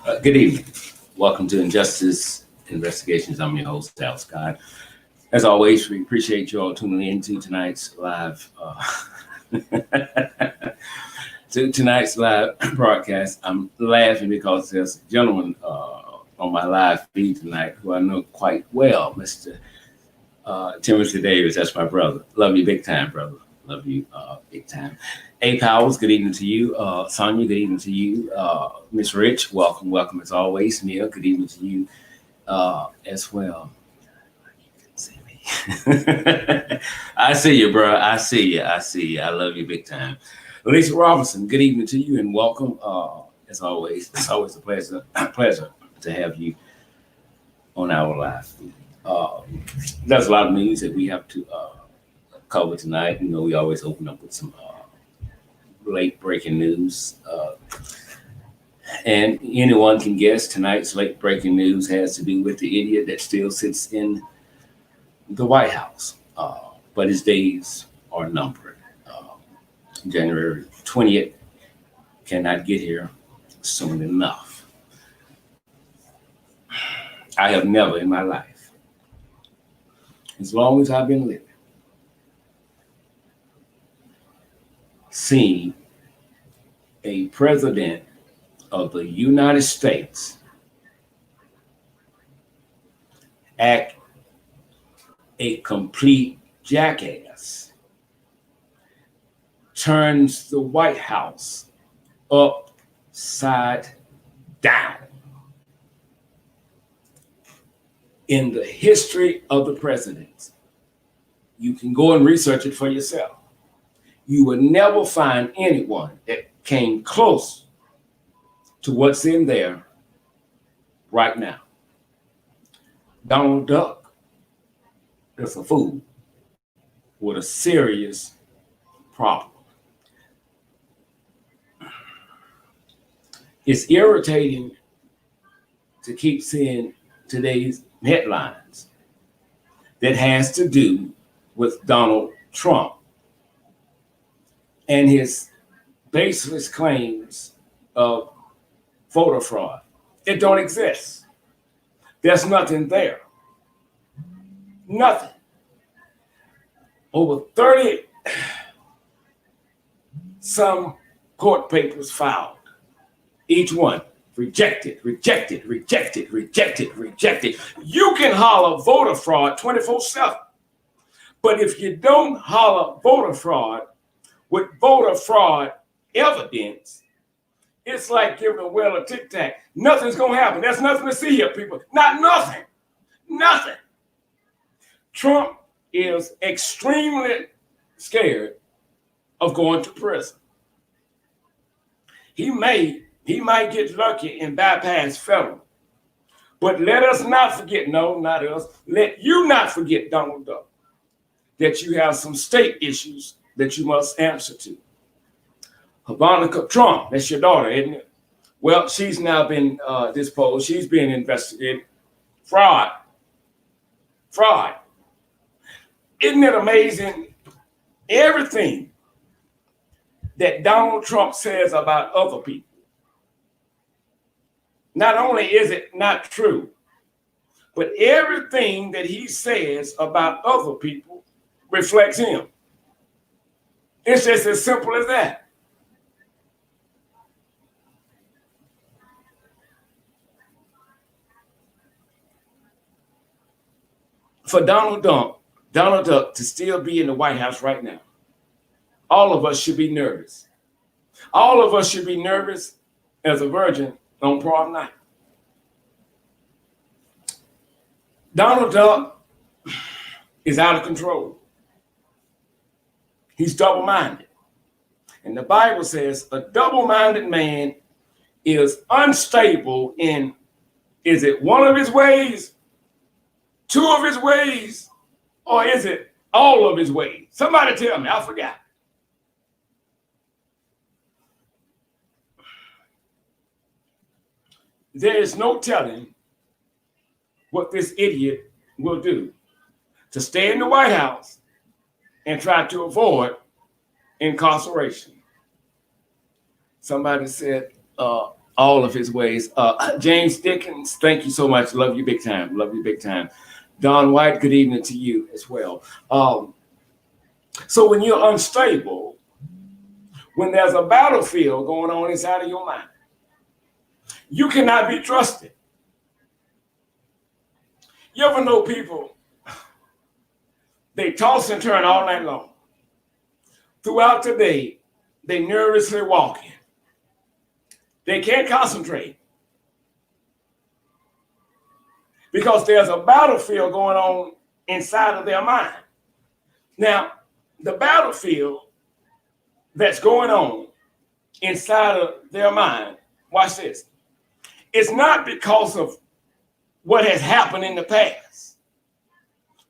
Good evening. Welcome to Injustice Investigations. I'm your host, Al Scott. As always, we appreciate you all tuning into tonight's live broadcast. I'm laughing because there's a gentleman on my live feed tonight who I know quite well, Mr. Timothy Davis. That's my brother. Love you big time, brother. Love you big time. A. Powers, good evening to you. Sonia, good evening to you. Miss Rich, welcome as always. Neil, good evening to you as well. I see you, bro. I see you. I love you big time. Lisa Robinson, good evening to you and welcome. As always, it's always a pleasure to have you on our live feed. There's a lot of news that we have to cover tonight. You know, we always open up with some late breaking news. And anyone can guess tonight's late breaking news has to do with the idiot that still sits in the White House. But his days are numbered. January 20th cannot get here soon enough. I have never in my life, as long as I've been living, seen a president of the United States act a complete jackass, turns the White House upside down. In the history of the presidents, you can go and research it for yourself. You will never find anyone that came close to what's in there right now. Donald Duck is a fool with a serious problem. It's irritating to keep seeing today's headlines that has to do with Donald Trump and his baseless claims of voter fraud. It don't exist. There's nothing there. Nothing. Over 30 some court papers filed. Each one rejected. You can holler voter fraud 24/7. But if you don't holler voter fraud with voter fraud evidence, it's like giving a whale a tic tac. Nothing's going to happen. There's nothing to see here, people. Nothing. Trump is extremely scared of going to prison. He might get lucky and bypass federal. But let us not forget, no, not us, let you not forget, Donald Duck, that you have some state issues that you must answer to. Ivanka Trump, that's your daughter, isn't it? Well, she's now been disposed. She's being investigated. Fraud. Isn't it amazing? Everything that Donald Trump says about other people, not only is it not true, but everything that he says about other people reflects him. It's just as simple as that. For Donald Duck to still be in the White House right now, all of us should be nervous. All of us should be nervous as a virgin on prom night. Donald Duck is out of control. He's double-minded. And the Bible says a double-minded man is unstable in, is it one of his ways, two of his ways, or is it all of his ways? Somebody tell me, I forgot. There is no telling what this idiot will do to stay in the White House and try to avoid incarceration. Somebody said, all of his ways. James Dickens, thank you so much. Love you big time. Love you big time. Don White, good evening to you as well. So when you're unstable, when there's a battlefield going on inside of your mind, you cannot be trusted. You ever know people, they toss and turn all night long. Throughout the day, they nervously walking. They can't concentrate because there's a battlefield going on inside of their mind. Now, the battlefield that's going on inside of their mind, watch this, it's not because of what has happened in the past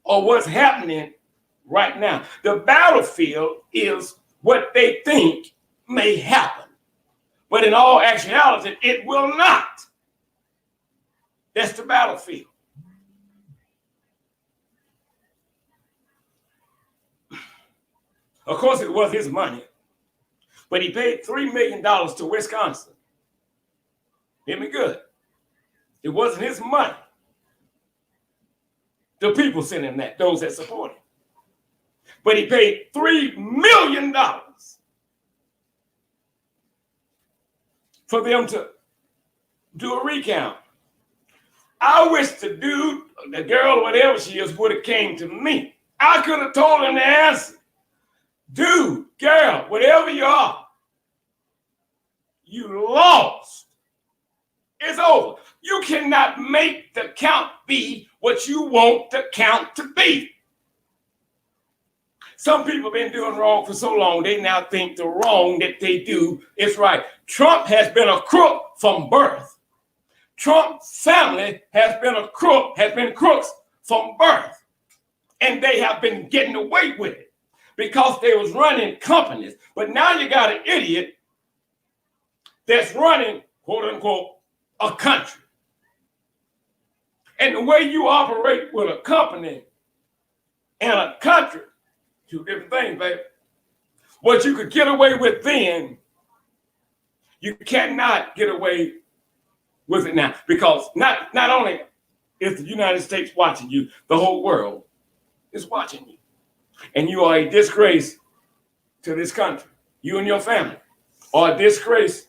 or what's happening right now. The battlefield is what they think may happen. But in all actuality, it will not. That's the battlefield. Of course, it was his money, but he paid $3 million to Wisconsin. Hear me good. It wasn't his money. The people sent him that, those that support him. But he paid $3 million for them to do a recount. I wish the dude, the girl, whatever she is, would have came to me. I could have told him the answer. Dude, girl, whatever you are, you lost. It's over. You cannot make the count be what you want the count to be. Some people have been doing wrong for so long, they now think the wrong that they do is right. Trump has been a crook from birth. Trump's family has been crooks from birth. And they have been getting away with it because they was running companies. But now you got an idiot that's running, quote unquote, a country. And the way you operate with a company and a country, two different things, baby. What you could get away with then, you cannot get away with it now. Because not only is the United States watching you, the whole world is watching you. And you are a disgrace to this country. You and your family are a disgrace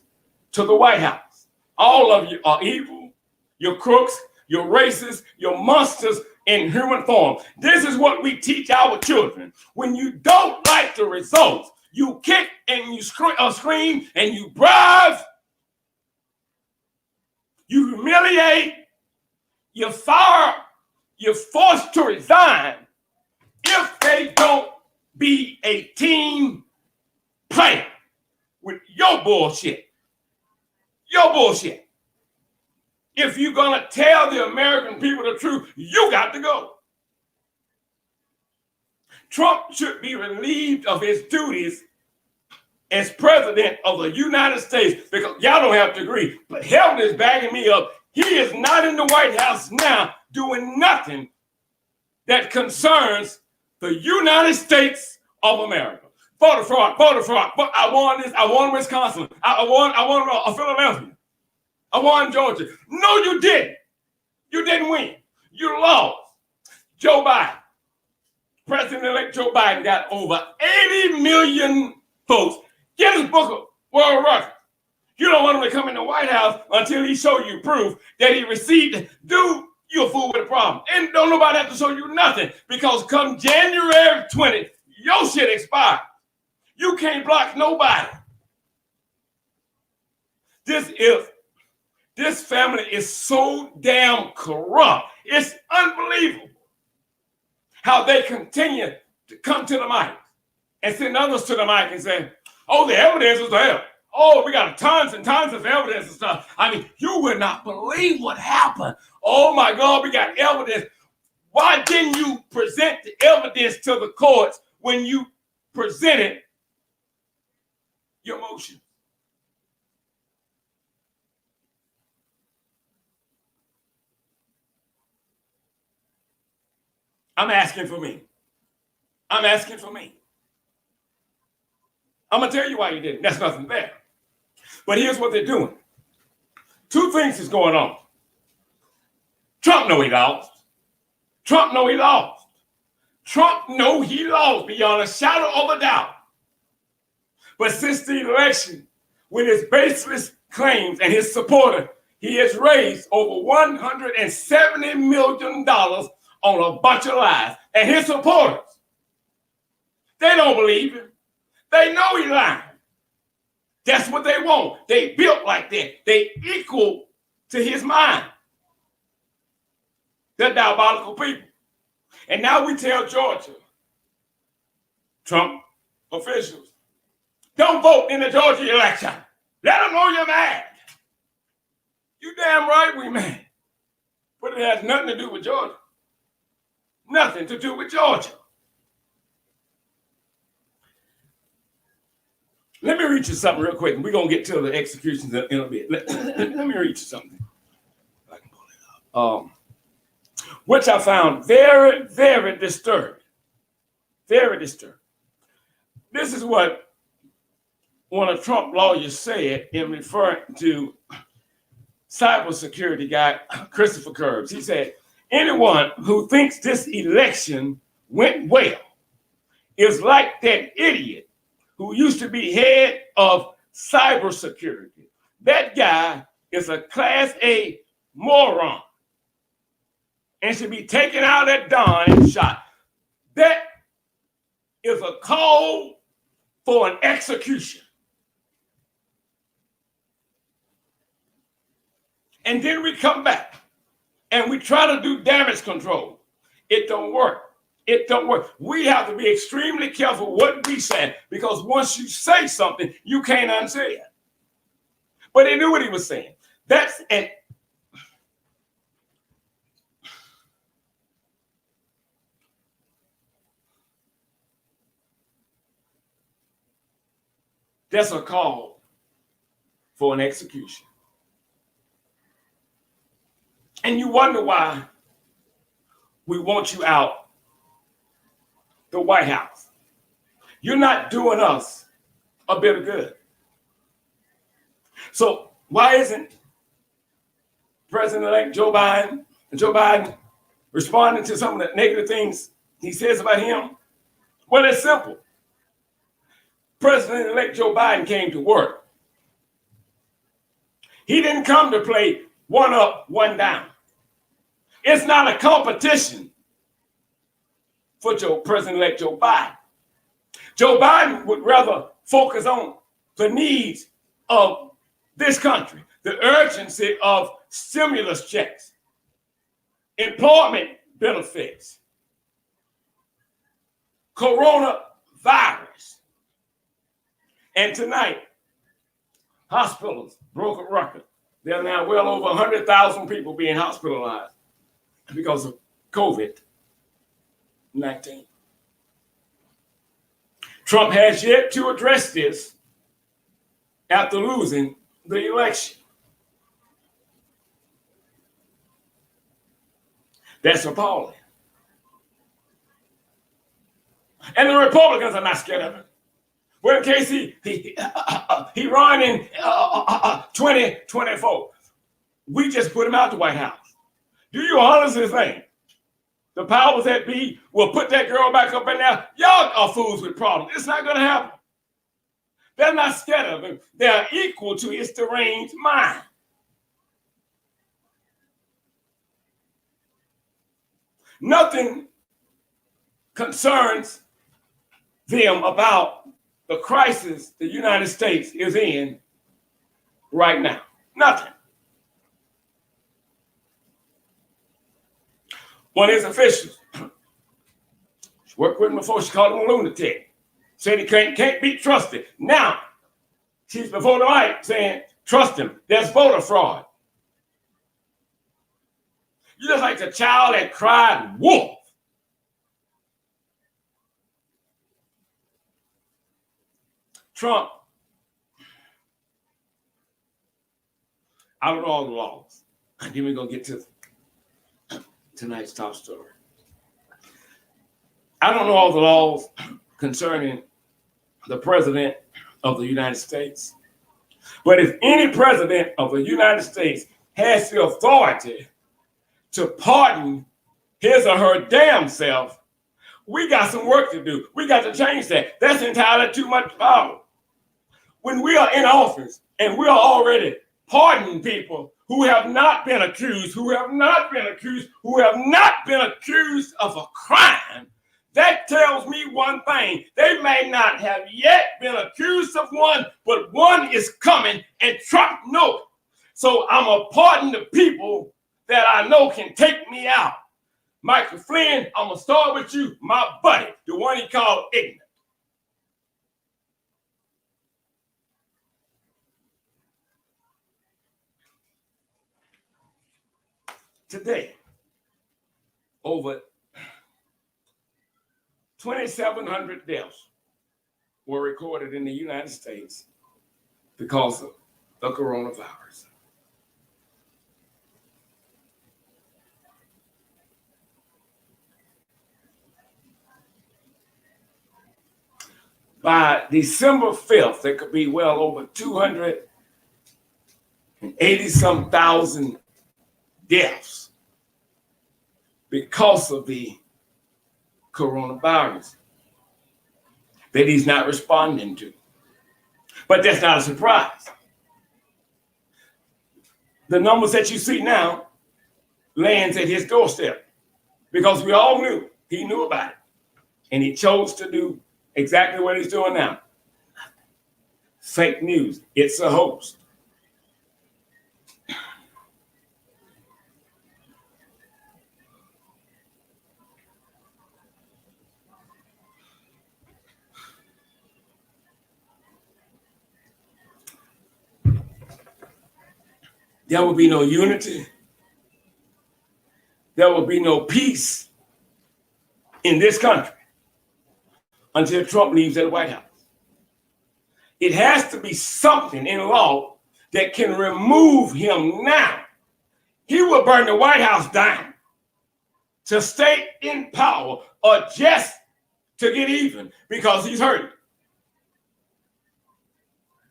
to the White House. All of you are evil, you're crooks, you're racist, you're monsters in human form. This is what we teach our children. When you don't like the results, you kick and you scream and you bribe, you humiliate, you fire, you're forced to resign if they don't be a team player with your bullshit. Your bullshit. If you're going to tell the American people the truth, you got to go. Trump should be relieved of his duties as president of the United States, because y'all don't have to agree, but heaven is backing me up. He is not in the White House now doing nothing that concerns the United States of America. Voter fraud. But I won this. I won Wisconsin. I won Philadelphia. I won Georgia. No, you didn't. You didn't win. You lost. Joe Biden, President-elect Joe Biden, got over 80 million votes. Get his book of world records. You don't want him to come in the White House until he show you proof that he received it. Dude, you a fool with a problem. And don't nobody have to show you nothing, because come January 20th, your shit expired. You can't block nobody. This family is so damn corrupt. It's unbelievable how they continue to come to the mic and send others to the mic and say, oh, the evidence is there. Oh, we got tons and tons of evidence and stuff. I mean, you would not believe what happened. Oh my God, we got evidence. Why didn't you present the evidence to the courts when you presented your motion? I'm asking for me. I'm asking for me. I'm going to tell you why you didn't. That's nothing there. But here's what they're doing. Two things is going on. Trump know he lost. Trump know he lost. Trump know he lost beyond a shadow of a doubt. But since the election, with his baseless claims and his supporter, he has raised over $170 million on a bunch of lies. And his supporters, they don't believe him. They know he's lying. That's what they want. They built like that. They equal to his mind. They're diabolical people. And now we tell Georgia, Trump officials, don't vote in the Georgia election. Let them know you're mad. You damn right we mad. But it has nothing to do with Georgia. Nothing to do with Georgia. Let me read you something real quick, and we're going to get to the executions in a bit. Let me read you something. I can pull it up. Which I found very, very disturbing. Very disturbing. This is what one of Trump lawyers said in referring to cybersecurity guy Christopher Curbs. He said, anyone who thinks this election went well is like that idiot who used to be head of cybersecurity. That guy is a Class A moron and should be taken out at dawn and shot. That is a call for an execution. And then we come back and we try to do damage control. It don't work. It don't work. We have to be extremely careful what we say, because once you say something, you can't unsay it. But he knew what he was saying. That's a call for an execution. And you wonder why we want you out the White House. You're not doing us a bit of good. So why isn't President-elect Joe Biden responding to some of the negative things he says about him? Well, it's simple. President-elect Joe Biden came to work. He didn't come to play one up, one down. It's not a competition for President-elect Joe Biden. Joe Biden would rather focus on the needs of this country, the urgency of stimulus checks, employment benefits, coronavirus. And tonight, hospitals broke a record. There are now well over 100,000 people being hospitalized because of COVID-19. Trump has yet to address this after losing the election. That's appalling. And the Republicans are not scared of it. Well, in case he run in 2024, we just put him out the White House. Do you honestly think the powers that be will put that girl back up in there? Y'all are fools with problems. It's not going to happen. They're not scared of him. They're equal to his deranged mind. Nothing concerns them about the crisis the United States is in right now. Nothing. One of his officials, she worked with him before, she called him a lunatic. Said he can't be trusted. Now, she's before the light saying, trust him. There's voter fraud. You're just like the child that cried wolf. Trump, I don't know all the laws. And then we're going to get to tonight's top story. I don't know all the laws concerning the president of the United States. But if any president of the United States has the authority to pardon his or her damn self, we got some work to do. We got to change that. That's entirely too much power. When we are in office and we are already pardoning people who have not been accused, who have not been accused of a crime, that tells me one thing. They may not have yet been accused of one, but one is coming, and Trump knows it. So I'm going to pardon the people that I know can take me out. Michael Flynn, I'm going to start with you, my buddy, the one he called ignorant. Today, over 2,700 deaths were recorded in the United States because of the coronavirus. By December 5th, there could be well over 280-some thousand deaths because of the coronavirus that he's not responding to. But that's not a surprise. The numbers that you see now lands at his doorstep because we all knew he knew about it. And he chose to do exactly what he's doing now. Fake news. It's a hoax. There will be no unity. There will be no peace in this country until Trump leaves the White House. It has to be something in law that can remove him now. He will burn the White House down to stay in power or just to get even because he's hurting.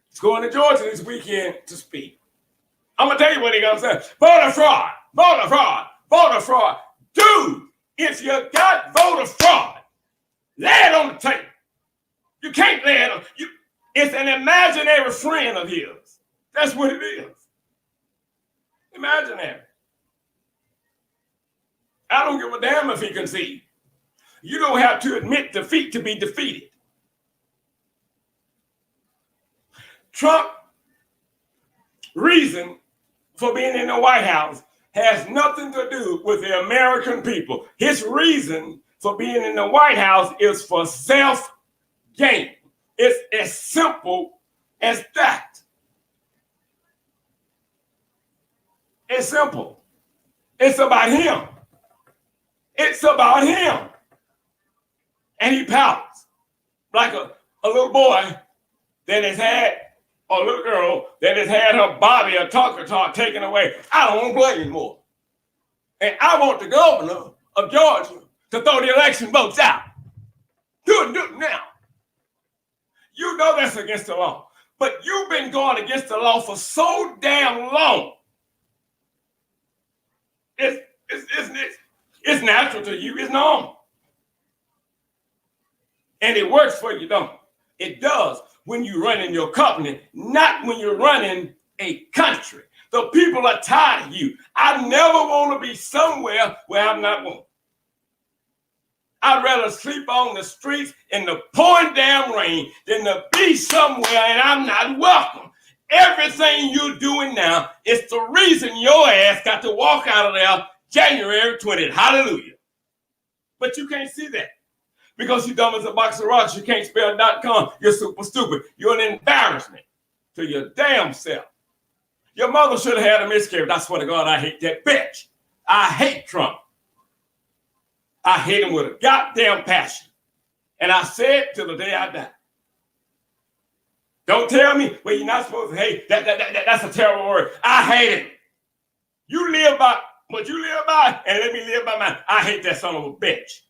He's going to Georgia this weekend to speak. I'm going to tell you what he's going to say. Voter fraud, voter fraud, voter fraud. Dude, if you got voter fraud, lay it on the table. You can't lay it on. It's an imaginary friend of his. That's what it is. Imaginary. I don't give a damn if he concedes. You don't have to admit defeat to be defeated. Trump's reason for being in the White House has nothing to do with the American people. His reason for being in the White House is for self-gain. It's as simple as that. It's simple. It's about him. It's about him. And he pouts like a little boy that has had, or a little girl that has had her Bobby or Tucker taken away. I don't want to play anymore. And I want the governor of Georgia to throw the election votes out. Do it now. You know that's against the law. But you've been going against the law for so damn long. It's natural to you. It's normal. And it works for you, don't it? It does when you're running your company, not when you're running a country. The people are tired of you. I never want to be somewhere where I'm not wanted. I'd rather sleep on the streets in the pouring damn rain than to be somewhere and I'm not welcome. Everything you're doing now is the reason your ass got to walk out of there January 20th. Hallelujah. But you can't see that. Because you're dumb as a box of rocks, you can't spell .com. You're super stupid. You're an embarrassment to your damn self. Your mother should have had a miscarriage. I swear to God, I hate that bitch. I hate Trump. I hate him with a goddamn passion. And I say it till the day I die. Don't tell me, well, you're not supposed to hate. That's a terrible word. I hate him. You live by what you live by, and let me live by mine. I hate that son of a bitch.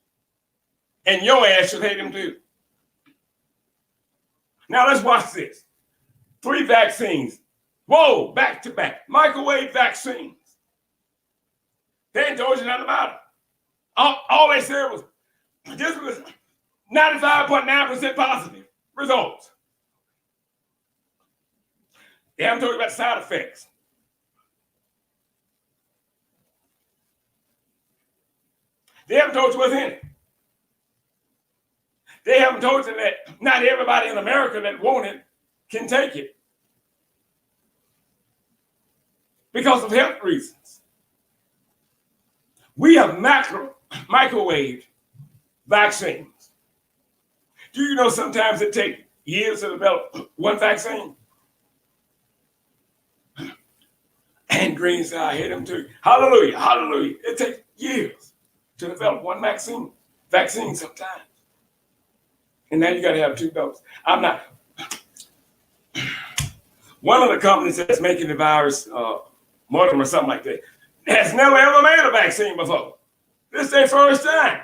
And your ass should hate him too. Now let's watch this. 3 vaccines Whoa, back to back. Microwave vaccines. They ain't told you nothing about it. All they said was this was 95.9% positive results. They haven't told you about side effects. They haven't told you what's in it. They haven't told you that not everybody in America that want it can take it because of health reasons. We have microwave vaccines. Do you know sometimes it takes years to develop one vaccine? And Green said, I hate him too. Hallelujah, hallelujah. It takes years to develop one vaccine sometimes. And now you got to have 2 doses. I'm not. One of the companies that's making the virus, Mortem or something like that, has never ever made a vaccine before. This is their first time.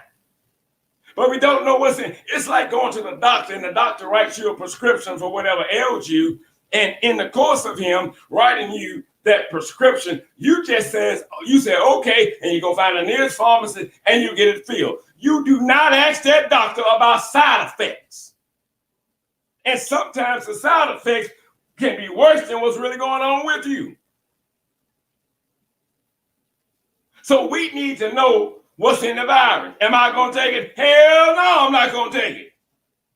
But we don't know what's in. It's like going to the doctor and the doctor writes you a prescription for whatever ails you. And in the course of him writing you that prescription, you say, okay, and you go find the nearest pharmacy and you get it filled. You do not ask that doctor about side effects. And sometimes the side effects can be worse than what's really going on with you. So we need to know what's in the virus. Am I going to take it? Hell no, I'm not going to take it.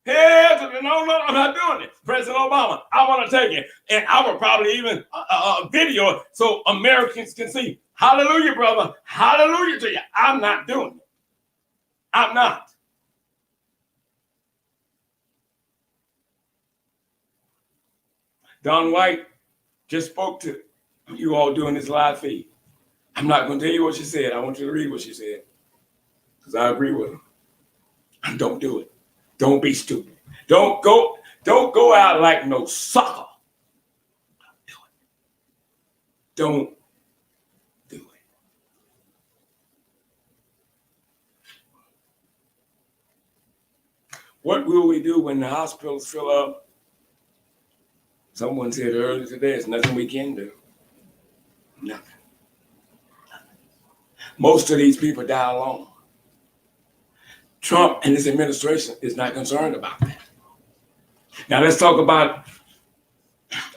Hell no, I'm not doing it. President Obama, I want to take it. And I will probably even video it so Americans can see. Hallelujah, brother. Hallelujah to you. I'm not doing it. I'm not. Don White just spoke to you all doing this live feed. I'm not going to tell you what she said. I want you to read what she said because I agree with her. Don't do it. Don't be stupid. Don't go out like no sucker. Don't do it. What will we do when the hospitals fill up? Someone said earlier today, there's nothing we can do. Nothing. Most of these people die alone. Trump and his administration is not concerned about that. Now let's talk about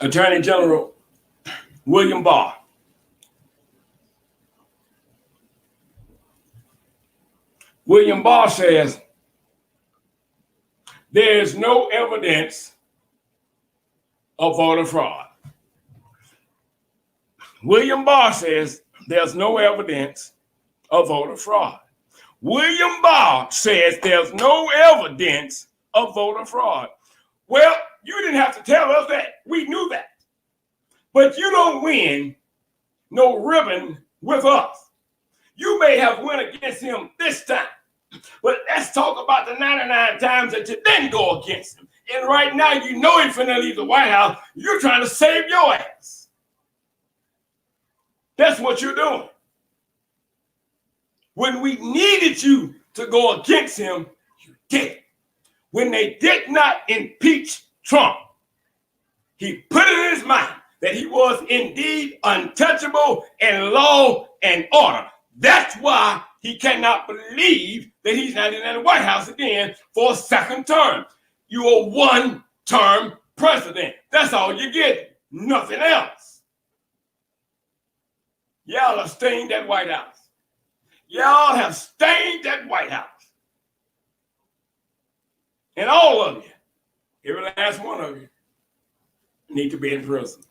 Attorney General William Barr. William Barr says there is no evidence of voter fraud. William Barr says there's no evidence of voter fraud. William Barr says there's no evidence of voter fraud. Well, you didn't have to tell us that. We knew that. But you don't win no ribbon with us. You may have won against him this time. But let's talk about the 99 times that you didn't go against him. And right now, you know he's finna leave the White House. You're trying to save your ass. That's what you're doing. When we needed you to go against him, you did. When they did not impeach Trump, he put it in his mind that he was indeed untouchable in law and order. That's why he cannot believe that he's not in the White House again for a second term. You are one-term president. That's all you get. Nothing else. Y'all have stained that White House. Y'all have stained that White House. And all of you, every last one of you, need to be in prison.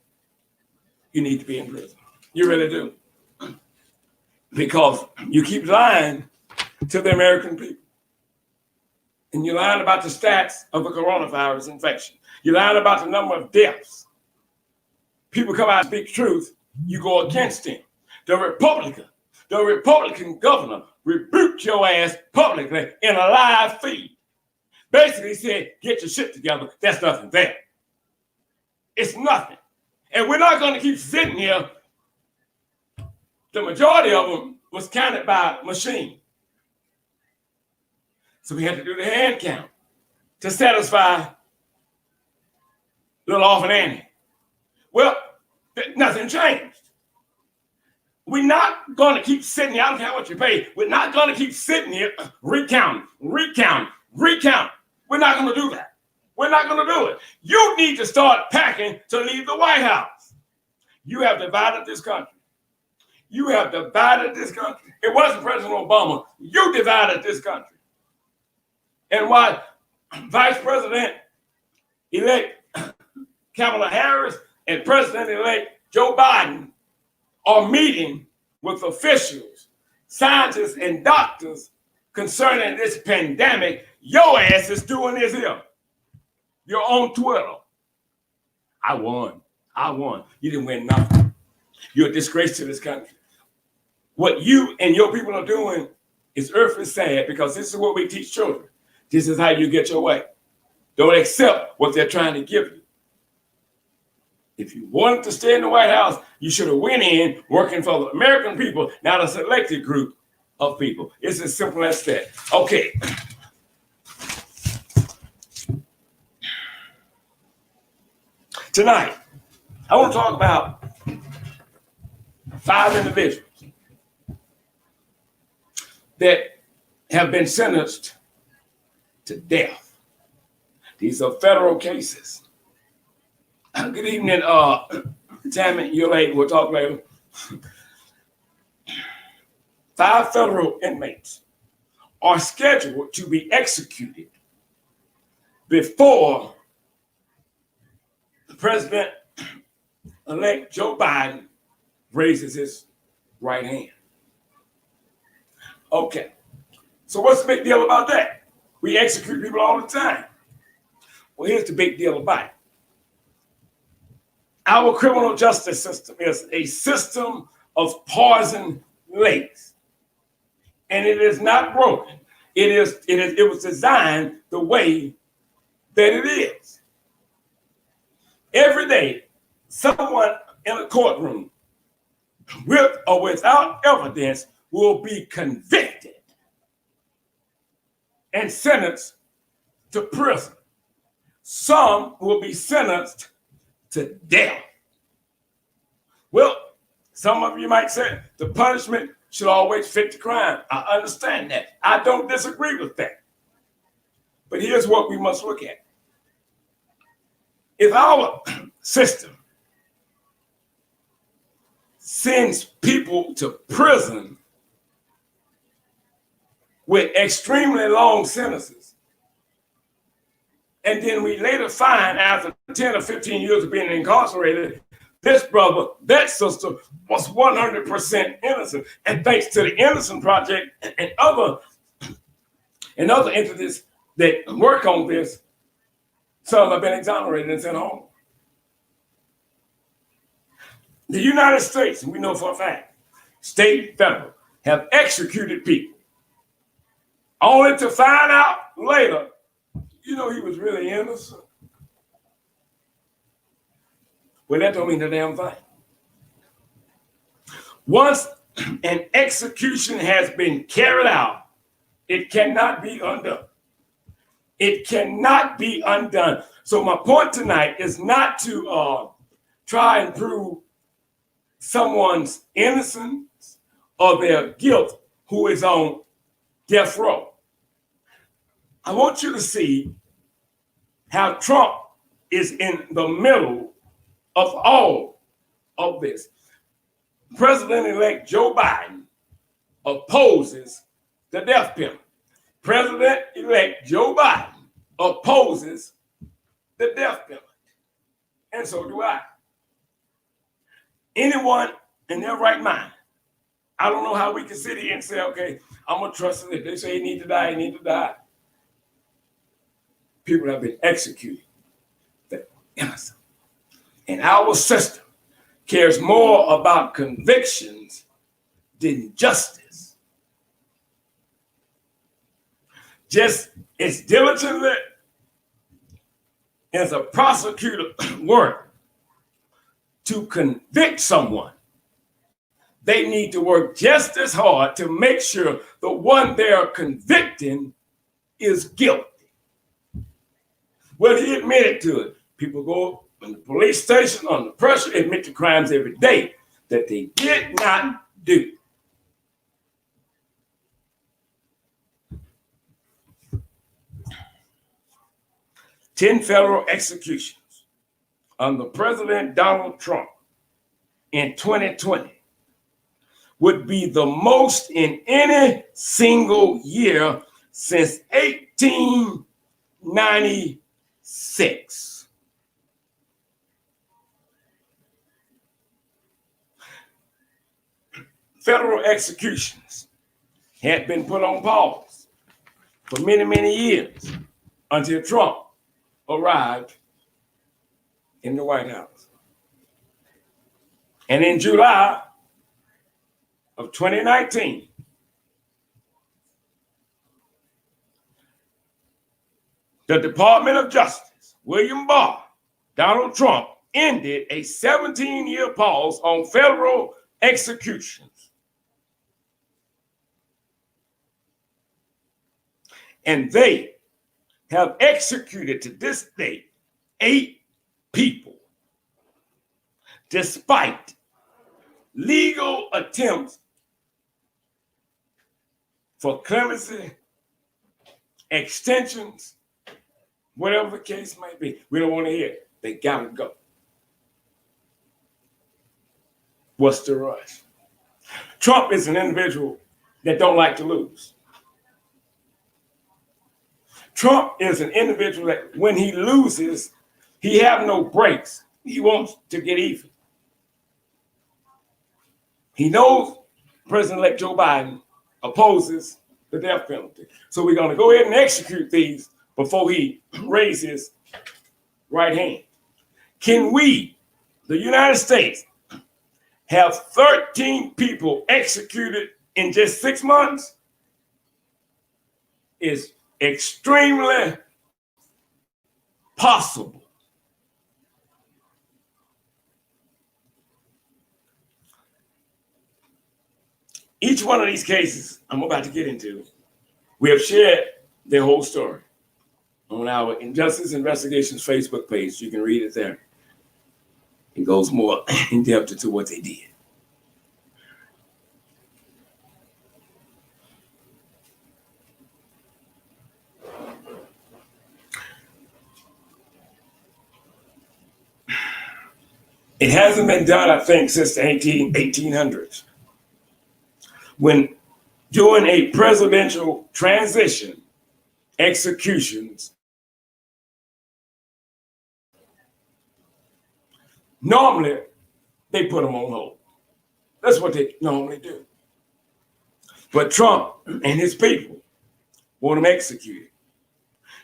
You need to be in prison. You really do. Because you keep lying to the American people. And you're lying about the stats of the coronavirus infection. You're lying about the number of deaths. People come out and speak truth, you go against them. The Republican governor rebuked your ass publicly in a live feed. Basically said, get your shit together. There's nothing there. It's nothing. And we're not going to keep sitting here. The majority of them was counted by machine. So we had to do the hand count to satisfy little Orphan Annie. Well, Nothing changed. We're not going to keep sitting here. I don't care what you pay. We're not going to keep sitting here recounting. We're not going to do that. We're not going to do it. You need to start packing to leave the White House. You have divided this country. You have divided this country. It wasn't President Obama. You divided this country. And while Vice President-elect Kamala Harris and President-elect Joe Biden are meeting with officials, scientists, and doctors concerning this pandemic, your ass is doing this here. You're on Twitter. I won. You didn't win nothing. You're a disgrace to this country. What you and your people are doing is earthly sad, because this is what we teach children. This is how you get your way. Don't accept what they're trying to give you. If you wanted to stay in the White House, you should have went in working for the American people, not a selected group of people. It's as simple as that. Okay. Tonight, I want to talk about 5 individuals that have been sentenced to death. These are federal cases. Good evening, Tammy. You're late. We'll talk later. 5 federal inmates are scheduled to be executed before the President-elect Joe Biden raises his right hand. Okay. So what's the big deal about that? We execute people all the time. Well, here's the big deal about it. Our criminal justice system is a system of poison lakes, and it is not broken. It was designed the way that it is. Every day, someone in a courtroom, with or without evidence, will be convicted and sentenced to prison. Some will be sentenced to death. Well, some of you might say the punishment should always fit the crime. I understand that. I don't disagree with that. But here's what we must look at. If our system sends people to prison with extremely long sentences, and then we later find after 10 or 15 years of being incarcerated, this brother, that sister was 100% innocent. And thanks to the Innocent Project and other entities that work on this, some have been exonerated and sent home. The United States, we know for a fact, state, federal, have executed people only to find out later, he was really innocent. Well, that don't mean a damn thing. Once an execution has been carried out, it cannot be undone. It cannot be undone. So my point tonight is not to try and prove someone's innocence or their guilt who is on death row. I want you to see how Trump is in the middle of all of this. President-elect Joe Biden opposes the death penalty. President-elect Joe Biden opposes the death penalty. And so do I. Anyone in their right mind, I don't know how we can sit here and say, okay, I'm going to trust them. If they say he needs to die, he needs to die. People have been executed. They're innocent. And our system cares more about convictions than justice. Just as diligently as a prosecutor works to convict someone, they need to work just as hard to make sure the one they're convicting is guilty. Well, he admitted to it. People go in the police station under pressure admit to crimes every day that they did not do. Ten federal executions under President Donald Trump in 2020 would be the most in any single year since 1896. Federal executions had been put on pause for many, many years until Trump arrived in the White House. And in July of 2019, the Department of Justice, William Barr, Donald Trump, ended a 17-year pause on federal executions. And they have executed to this day 8 people, despite legal attempts for clemency, extensions, whatever the case might be. We don't want to hear it. They gotta go. What's the rush? Trump is an individual that don't like to lose. Trump is an individual that when he loses, he have no breaks. He wants to get even. He knows President-elect Joe Biden opposes the death penalty. So we're going to go ahead and execute these before he raises his right hand. Can we, the United States, have 13 people executed in just 6 months? Is extremely possible. Each one of these cases I'm about to get into, we have shared their whole story on our Injustice Investigations Facebook page. You can read it there. It goes more in depth into what they did. It hasn't been done, I think, since the 1800s. When during a presidential transition, executions, normally they put them on hold. That's what they normally do. But Trump and his people want them executed.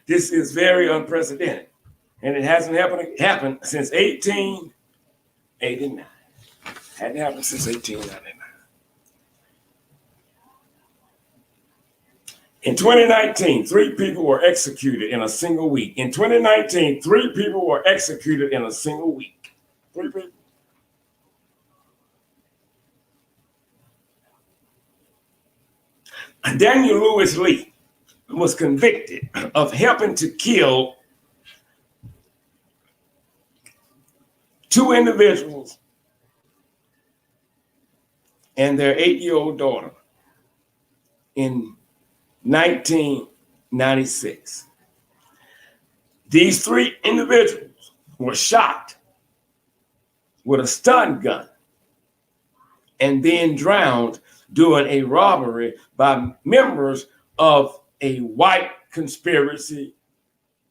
This is very unprecedented, and it hasn't happened since 1889. Hadn't happened since 1899. In 2019, 3 people were executed in a single week. In 2019, 3 people were executed in a single week. 3 people. Daniel Lewis Lee was convicted of helping to kill 2 individuals and their 8-year-old daughter in 1996. These 3 individuals were shot with a stun gun and then drowned during a robbery by members of a white conspiracy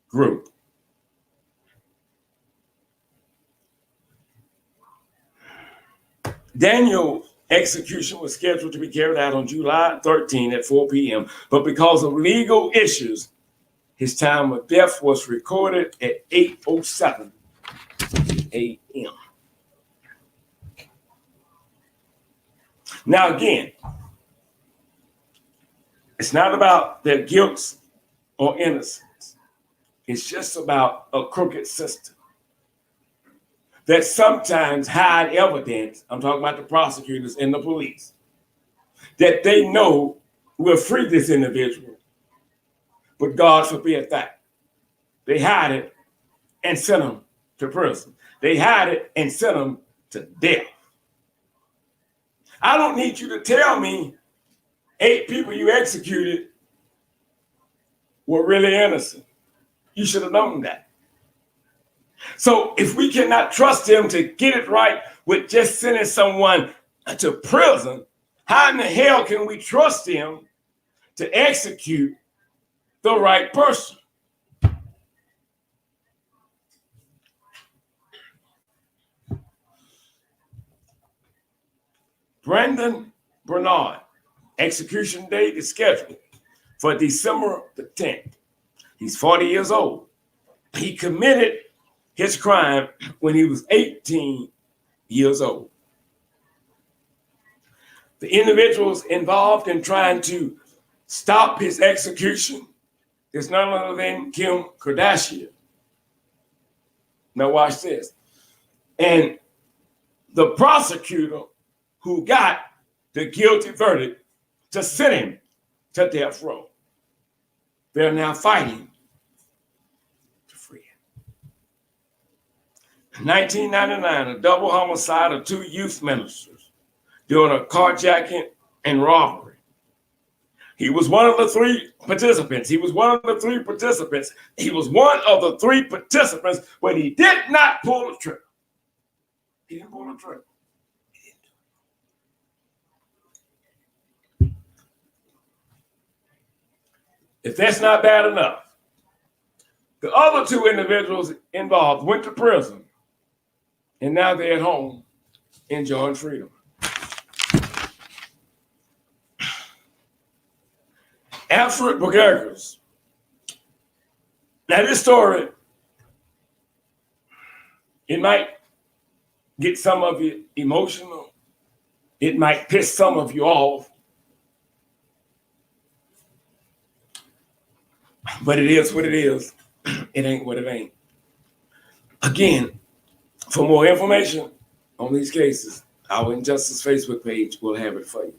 group. Daniel's execution was scheduled to be carried out on July 13 at 4 p.m., but because of legal issues, his time of death was recorded at 8:07 a.m. Now, again, it's not about their guilt or innocence. It's just about a crooked system that sometimes hide evidence. I'm talking about the prosecutors and the police, that they know will free this individual, but God forbid that. They hide it and send them to prison. They had it and sent him to death. I don't need you to tell me 8 people you executed were really innocent. You should have known that. So if we cannot trust him to get it right with just sending someone to prison, how in the hell can we trust him to execute the right person? Brandon Bernard, execution date is scheduled for December the 10th. He's 40 years old. He committed his crime when he was 18 years old. The individuals involved in trying to stop his execution is none other than Kim Kardashian. Now watch this. And the prosecutor who got the guilty verdict to send him to death row, they're now fighting to free him. In 1999, a double homicide of 2 youth ministers during a carjacking and robbery. He was one of the 3 participants. He was one of the 3 participants. He was one of the 3 participants when he did not pull the trigger. He didn't pull the trigger. If that's not bad enough, the other 2 individuals involved went to prison, and now they're at home enjoying freedom. Alfred Burgers. Now this story, it might get some of you emotional. It might piss some of you off. But it is what it is. It ain't what it ain't. Again, for more information on these cases, our Injustice Facebook page will have it for you.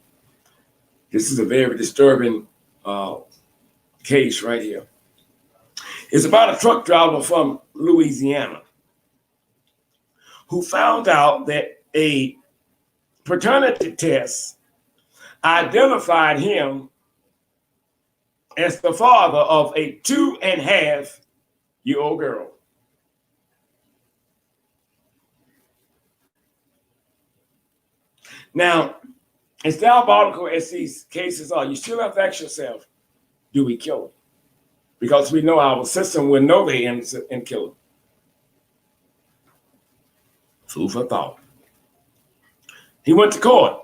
This is a very disturbing case right here. It's about a truck driver from Louisiana who found out that a paternity test identified him as the father of a 2.5-year-old girl. Now, as diabolical as these cases are, you still have to ask yourself, do we kill them? Because we know our system will know they're innocent and kill them. Food for thought. He went to court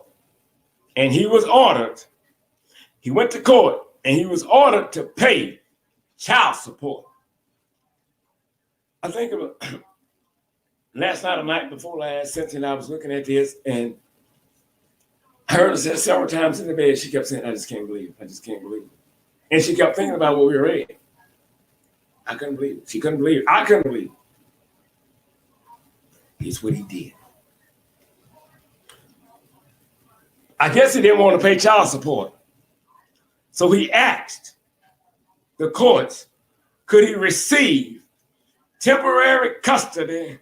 and he was ordered. He went to court and he was ordered to pay child support. I think of it last night or night before last, Cynthia and I was looking at this, and I heard her say several times in the bed, she kept saying, I just can't believe it. I just can't believe it. And she kept thinking about what we read. I couldn't believe it. She couldn't believe it. I couldn't believe it. Here's what he did. I guess he didn't want to pay child support. So he asked the courts, could he receive temporary custody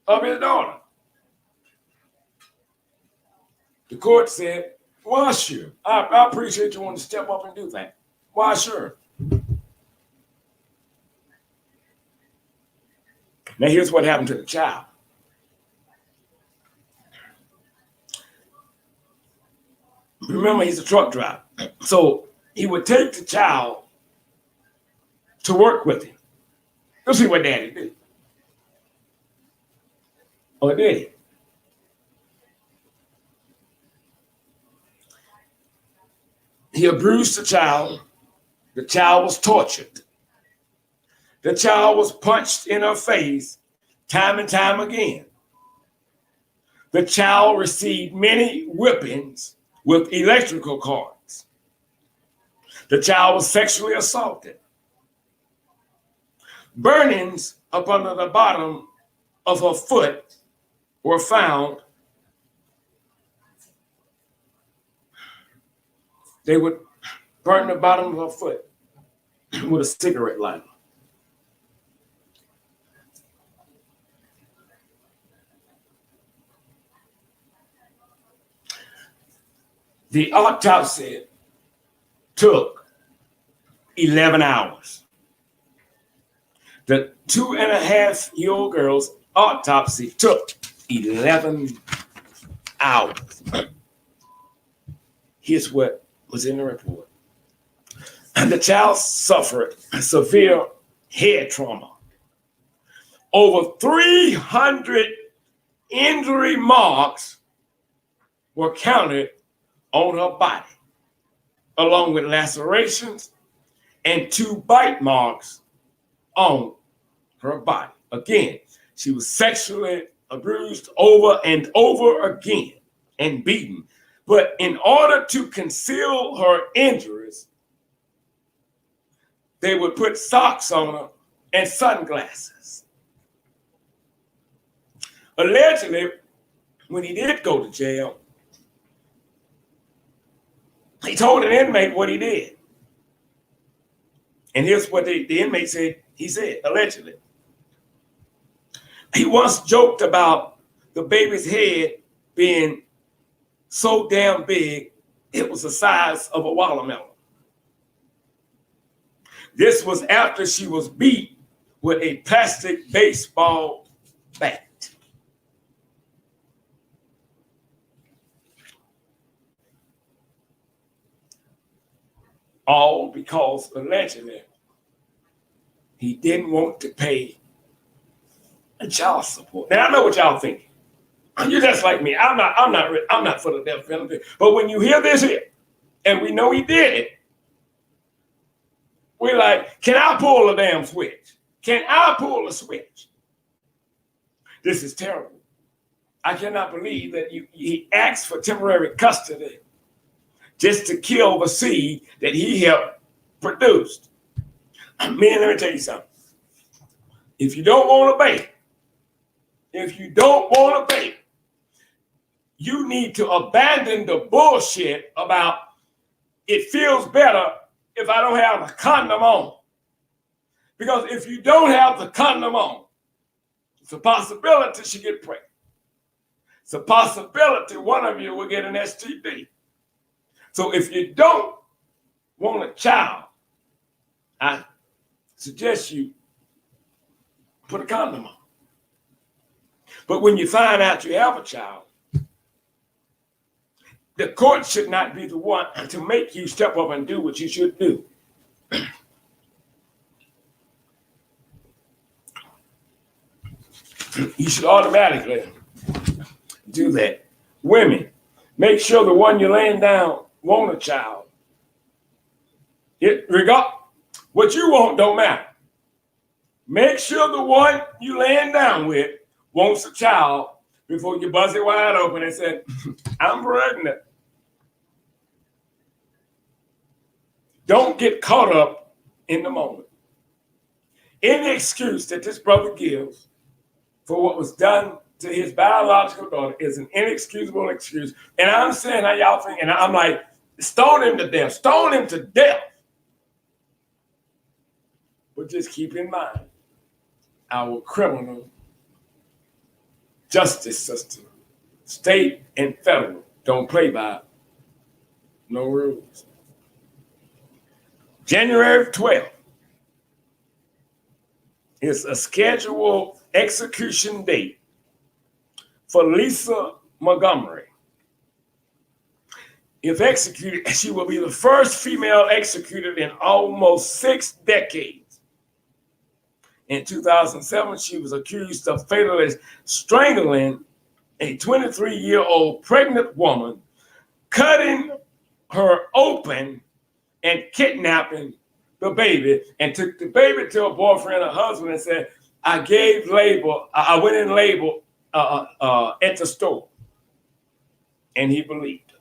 of his daughter? The court said, well, sure. I appreciate you wanting to step up and do that. Why, sure. Now, here's what happened to the child. Remember, he's a truck driver. So he would take the child to work with him. Let's see what daddy did. Or did he? He abused the child. The child was tortured. The child was punched in her face time and time again. The child received many whippings with electrical cords. The child was sexually assaulted. Burnings up under the bottom of her foot were found. They would burn the bottom of her foot with a cigarette lighter. The autopsy took 11 hours. The 2.5-year-old girl's autopsy took 11 hours. Here's what was in the report. The child suffered severe head trauma. Over 300 injury marks were counted on her body, along with lacerations and 2 bite marks on her body. Again, she was sexually abused over and over again and beaten. But in order to conceal her injuries, they would put socks on her and sunglasses. Allegedly, when he did go to jail, he told an inmate what he did. And here's what the inmate said. He said, allegedly, he once joked about the baby's head being so damn big, it was the size of a watermelon. This was after she was beat with a plastic baseball bat. All because allegedly he didn't want to pay a child support. Now I know what y'all thinking. You're just like me. I'm not for the death penalty. But when you hear this here, and we know he did it, we're like, can I pull a damn switch? Can I pull a switch? This is terrible. I cannot believe that he asked for temporary custody just to kill the seed that he helped produce. Man, let me tell you something. If you don't want a baby, you need to abandon the bullshit about it feels better if I don't have the condom on. Because if you don't have the condom on, it's a possibility she get pregnant. It's a possibility one of you will get an STD. So if you don't want a child, I suggest you put a condom on. But when you find out you have a child, the court should not be the one to make you step up and do what you should do. You should automatically do that. Women, make sure the one you're laying down want a child. What you want don't matter. Make sure the one you laying down with wants a child before you buzz it wide open and say, I'm pregnant. Don't get caught up in the moment. Any excuse that this brother gives for what was done to his biological daughter is an inexcusable excuse. And I understand how y'all think. And I'm like, stone him to death. Stone him to death. But just keep in mind, our criminal justice system, state and federal, don't play by no rules. January 12th is a scheduled execution date for Lisa Montgomery. If executed, she will be the first female executed in almost 6 decades. In 2007, she was accused of fatally strangling a 23-year-old pregnant woman, cutting her open and kidnapping the baby, and took the baby to her boyfriend or husband and said, I went in labor at the store. And he believed her.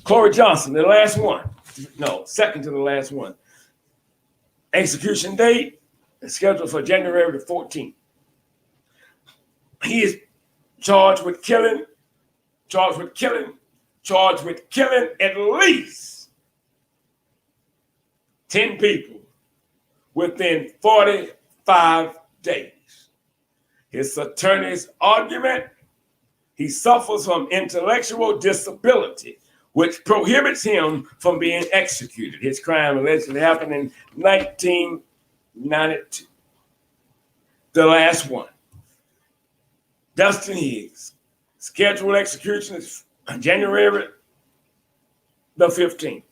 Corey Johnson, the last one. No, second to the last one. Execution date is scheduled for January the 14th. He is charged with killing at least 10 people within 45 days. his attorney's argument, he suffers from intellectual disability, which prohibits him from being executed. His crime allegedly happened in 1992. The last one, Dustin Higgs. Scheduled execution is January the 15th.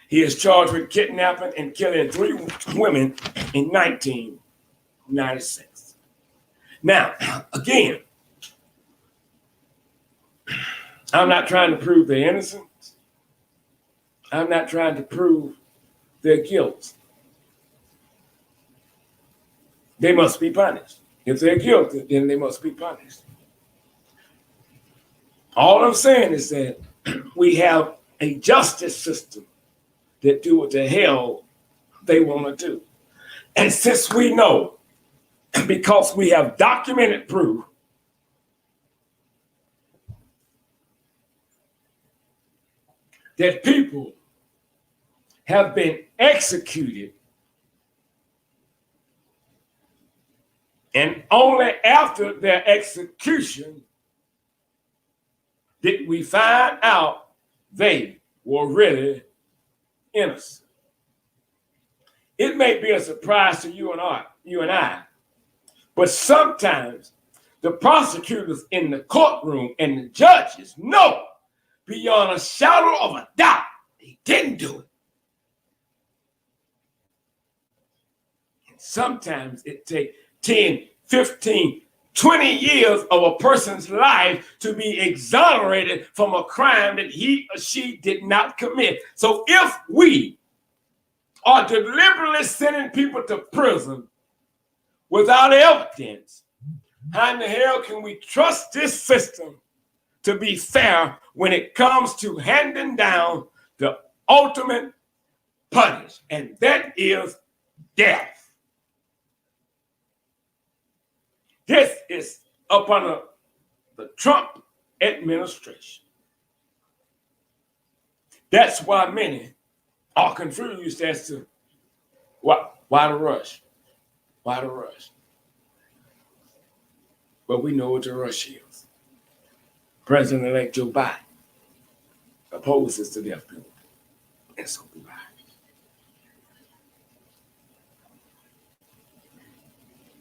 He is charged with kidnapping and killing 3 women in 1996. Now, again, I'm not trying to prove their innocence. I'm not trying to prove their guilt. They must be punished. If they're guilty, then they must be punished. All I'm saying is that we have a justice system that do what the hell they want to do. And since we know, because we have documented proof, that people have been executed, and only after their execution did we find out they were really innocent. It may be a surprise to you and I, but sometimes the prosecutors in the courtroom and the judges know beyond a shadow of a doubt they didn't do it. And sometimes it takes 10, 15, 20 years of a person's life to be exonerated from a crime that he or she did not commit. So if we are deliberately sending people to prison without evidence, how in the hell can we trust this system to be fair when it comes to handing down the ultimate punish, and that is death? This is up under the Trump administration. That's why many are confused as to why the rush. Why the rush? But we know what the rush is. President-elect Joe Biden opposes the death penalty, and so do I.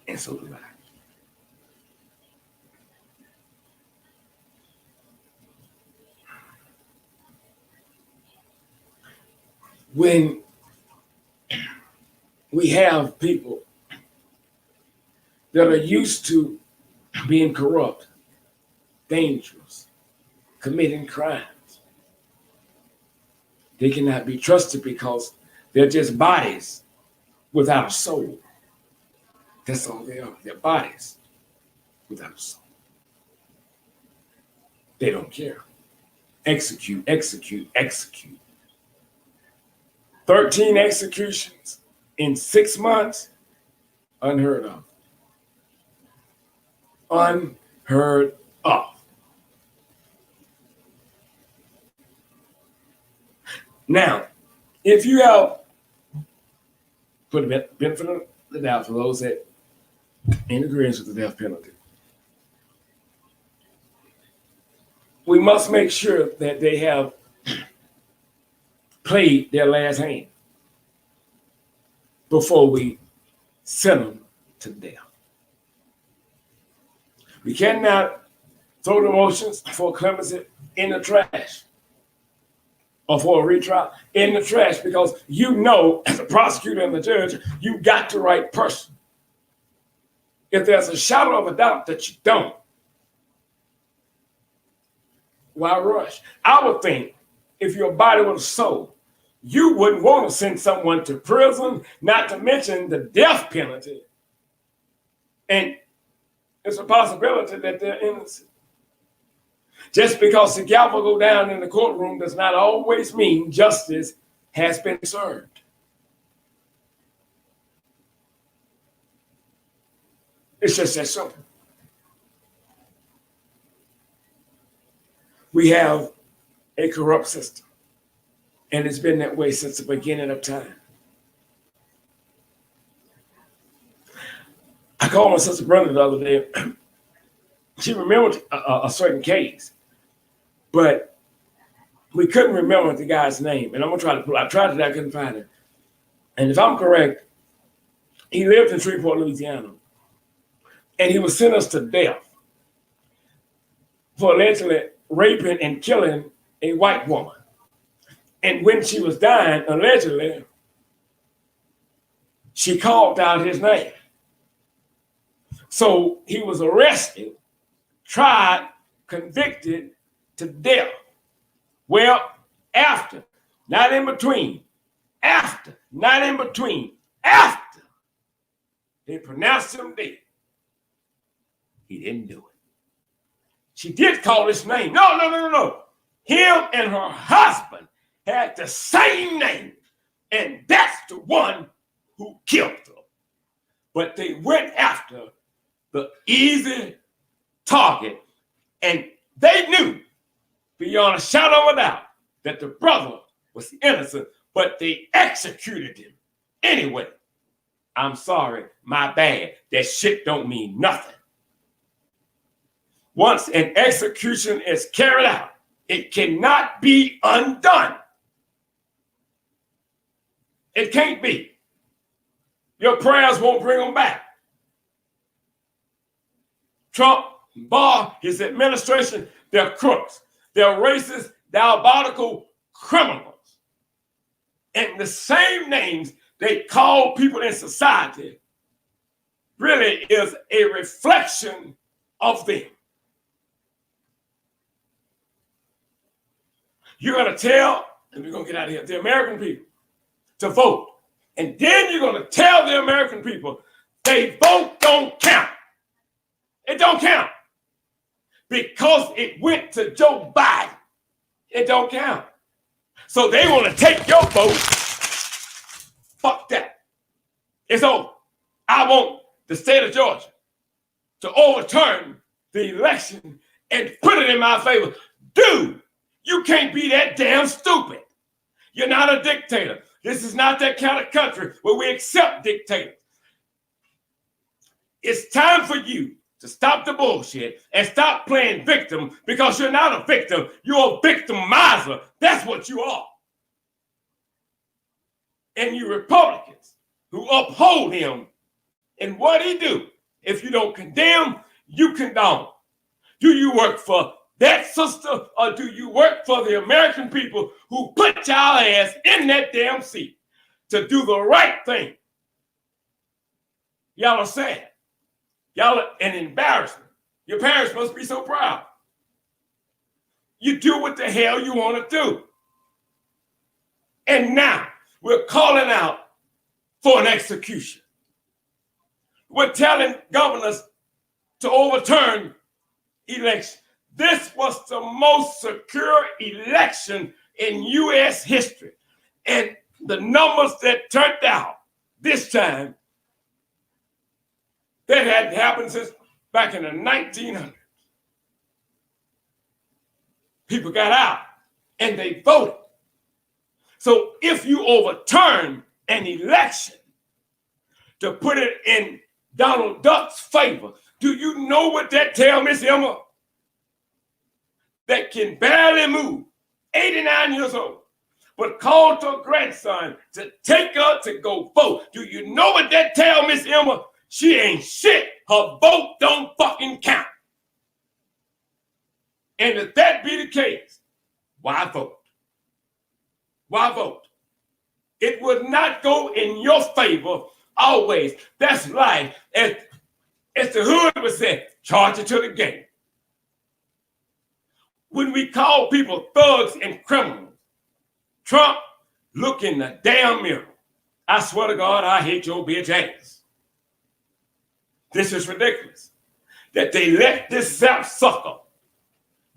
And so do I. When we have people that are used to being corrupt, dangerous, committing crimes, they cannot be trusted because they're just bodies without a soul. That's all they are. They're bodies without a soul. They don't care. Execute, execute, execute. 13 executions in 6 months, unheard of. Unheard of. Now, if you have, for the benefit of the doubt, for those that in agreement with the death penalty, we must make sure that they have played their last hand before we send them to death. We cannot throw the motions for clemency in the trash or for a retrial in the trash, because you know, as a prosecutor and the judge, you got the right person. If there's a shadow of a doubt that you don't, why rush? I would think if your body was a soul, you wouldn't want to send someone to prison, not to mention the death penalty. And it's a possibility that they're innocent. Just because the gavel go down in the courtroom does not always mean justice has been served. It's just that simple. We have a corrupt system, and it's been that way since the beginning of time. I called my sister Brenda the other day. She remembered a certain case, but we couldn't remember the guy's name. And I'm gonna try to pull. I tried it, I couldn't find it. And if I'm correct, he lived in Shreveport, Louisiana, and he was sentenced to death for allegedly raping and killing a white woman. And when she was dying, allegedly, she called out his name. So he was arrested, tried, convicted to death. Well, after, not in between, after, not in between, after they pronounced him dead, he didn't do it. She did call his name. No. Him and her husband had the same name, and that's the one who killed her. But they went after the easy target, and they knew beyond a shadow of a doubt that the brother was innocent, but they executed him anyway. I'm sorry, my bad. That shit don't mean nothing. Once an execution is carried out, it cannot be undone. It can't be. Your prayers won't bring them back. Trump, Barr, his administration, they're crooks. They're racist, diabolical criminals. And the same names they call people in society really is a reflection of them. You're going to tell, and we're going to get out of here, the American people to vote. And then you're going to tell the American people they vote don't count. It don't count. Because it went to Joe Biden. It don't count. So they want to take your vote. Fuck that. It's over. I want the state of Georgia to overturn the election and put it in my favor. Dude, you can't be that damn stupid. You're not a dictator. This is not that kind of country where we accept dictators. It's time for you to stop the bullshit and stop playing victim, because you're not a victim. You're a victimizer. That's what you are. And you Republicans who uphold him and what he do, if you don't condemn, you condone. Do you work for that sister, or do you work for the American people who put y'all ass in that damn seat to do the right thing? Y'all are sad. Y'all are an embarrassment. Your parents must be so proud. You do what the hell you want to do. And now we're calling out for an execution. We're telling governors to overturn elections. This was the most secure election in U.S. history. And the numbers that turned out this time, that hadn't happened since back in the 1900s. People got out and they voted. So if you overturn an election to put it in Donald Duck's favor, do you know what that tells Miss Emma? That can barely move, 89 years old, but called her grandson to take her to go vote. Do you know what that tells Miss Emma? She ain't shit. Her vote don't fucking count. And if that be the case, why vote? Why vote? It would not go in your favor always. That's life. As the hood would say, charge it to the game. When we call people thugs and criminals, Trump, look in the damn mirror. I swear to God, I hate your bitch ass. This is ridiculous. That they let this sapsucker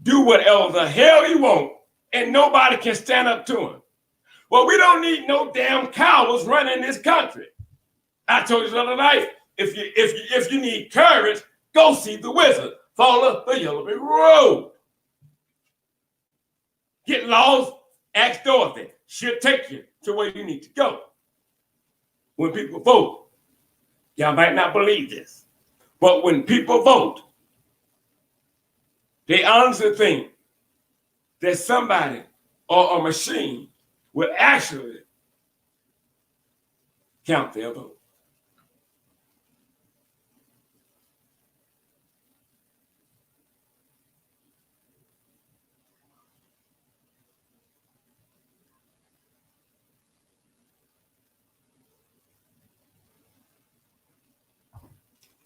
do whatever the hell he want, and nobody can stand up to him. Well, we don't need no damn cowards running this country. I told you the other night, if you need courage, go see the wizard. Follow the yellow brick road. Get lost, ask Dorothy. She'll take you to where you need to go. When people vote, y'all might not believe this. But when people vote, they honestly think that somebody or a machine will actually count their vote.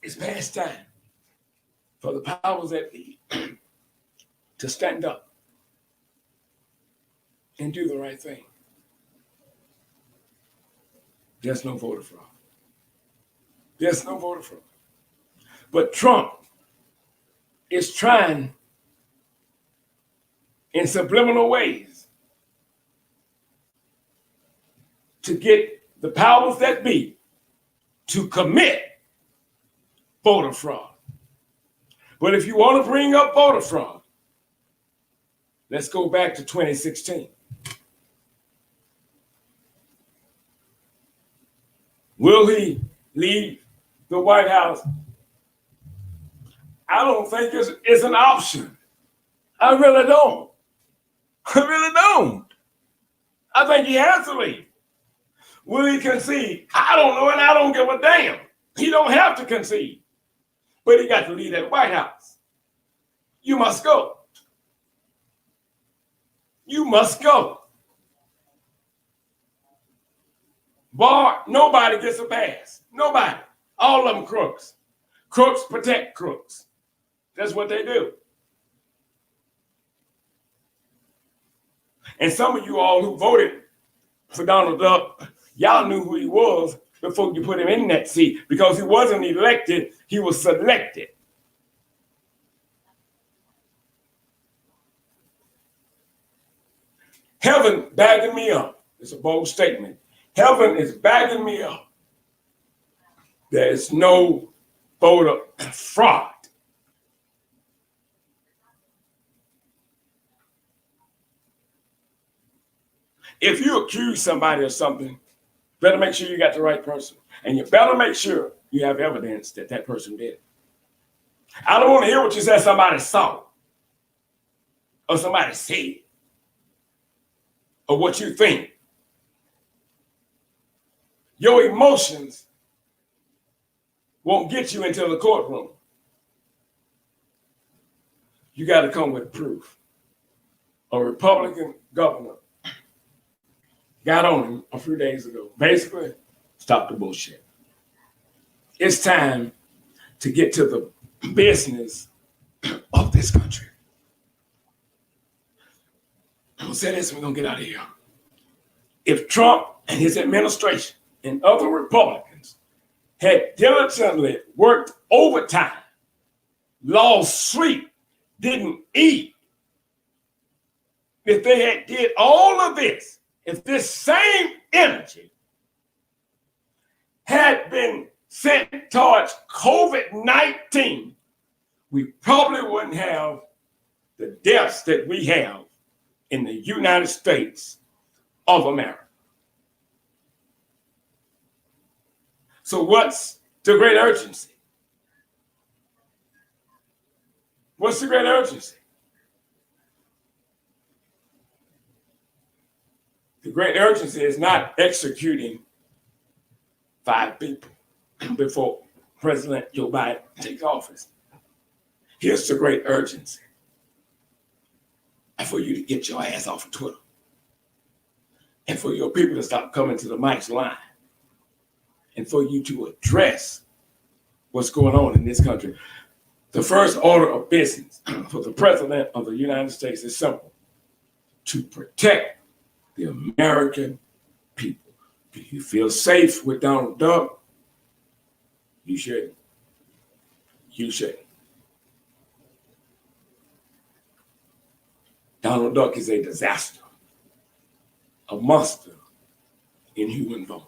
It's past time for the powers that be to stand up and do the right thing. There's no voter fraud. There's no voter fraud. But Trump is trying in subliminal ways to get the powers that be to commit voter fraud. But if you want to bring up voter fraud, let's go back to 2016. Will he leave the White House? I don't think it's an option. I really don't. I really don't. I think he has to leave. Will he concede? I don't know, and I don't give a damn. He don't have to concede. But he got to leave that White House. You must go. You must go. Nobody gets a pass. Nobody. All of them crooks. Crooks protect crooks. That's what they do. And some of you all who voted for Donald Trump, y'all knew who he was before you put him in that seat, because he wasn't elected, he was selected. Heaven backing me up. It's a bold statement. Heaven is backing me up. There is no voter fraud. If you accuse somebody of something, better make sure you got the right person. And you better make sure you have evidence that that person did. I don't want to hear what you said somebody saw or somebody said or what you think. Your emotions won't get you into the courtroom. You got to come with proof. A Republican governor got on him a few days ago. Basically, stop the bullshit. It's time to get to the business of this country. I'm going to say this and we're going to get out of here. If Trump and his administration and other Republicans had diligently worked overtime, lost sleep, didn't eat, if they had did all of this, if this same energy had been sent towards COVID-19, we probably wouldn't have the deaths that we have in the United States of America. So what's the great urgency? What's the great urgency? The great urgency is not executing 5 people before President Joe Biden takes office. Here's the great urgency. And for you to get your ass off of Twitter. And for your people to stop coming to the Mike's line. And for you to address what's going on in this country. The first order of business for the President of the United States is simple. To protect the American people. Do you feel safe with Donald Trump? You should. You should. Donald Duck is a disaster, a monster in human form.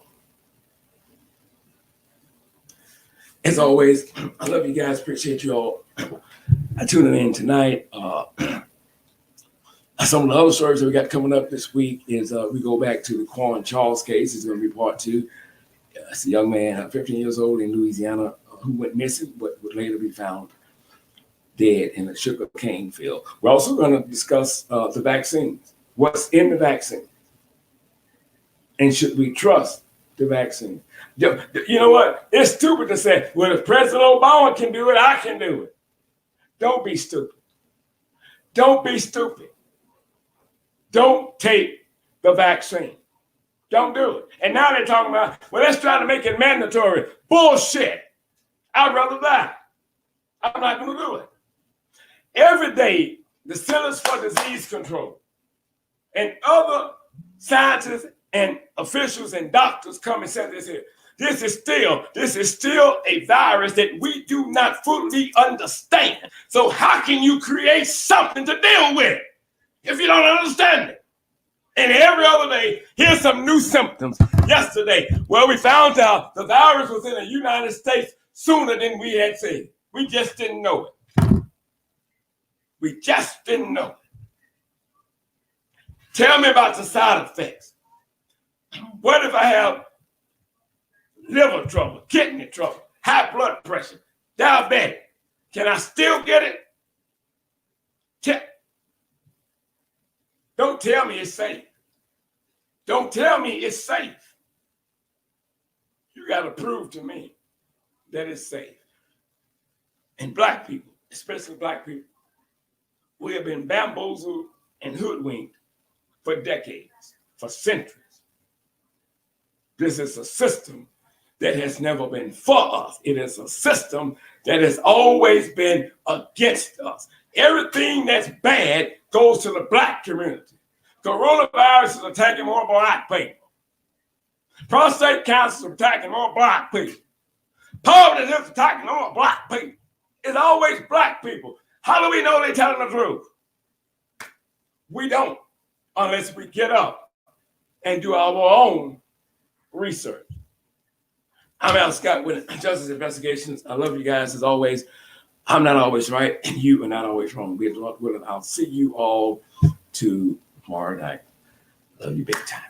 As always, I love you guys. Appreciate you all tuning in tonight. Some of the other stories that we got coming up this week is we go back to the Quan Charles case. It's going to be part 2. It's a young man, 15 years old in Louisiana, who went missing, but would later be found dead in a sugar cane field. We're also going to discuss the vaccines. What's in the vaccine? And should we trust the vaccine? You know what? It's stupid to say, well, if President Obama can do it, I can do it. Don't be stupid. Don't be stupid. Don't take the vaccine. Don't do it. And now they're talking about, well, let's try to make it mandatory. Bullshit. I'd rather die. I'm not going to do it. Every day, the Centers for Disease Control and other scientists and officials and doctors come and say this here. This is still a virus that we do not fully understand. So how can you create something to deal with if you don't understand it? And every other day, here's some new symptoms. Yesterday, well, we found out the virus was in the United States sooner than we had said. We just didn't know it. We just didn't know. Tell me about the side effects. What if I have liver trouble, kidney trouble, high blood pressure, diabetic? Can I still get it? Don't tell me it's safe. Don't tell me it's safe. You got to prove to me that it's safe. And black people, especially black people, we have been bamboozled and hoodwinked for decades, for centuries. This is a system that has never been for us. It is a system that has always been against us. Everything that's bad goes to the black community. Coronavirus is attacking more black people. Prostate cancer is attacking more black people. Poverty is attacking more black people. It's always black people. How do we know they're telling the truth? We don't, unless we get up and do our own research. I'm Al Scott with Justice Investigations. I love you guys as always. I'm not always right, and you are not always wrong. I'll see you all tomorrow night. Love you big time.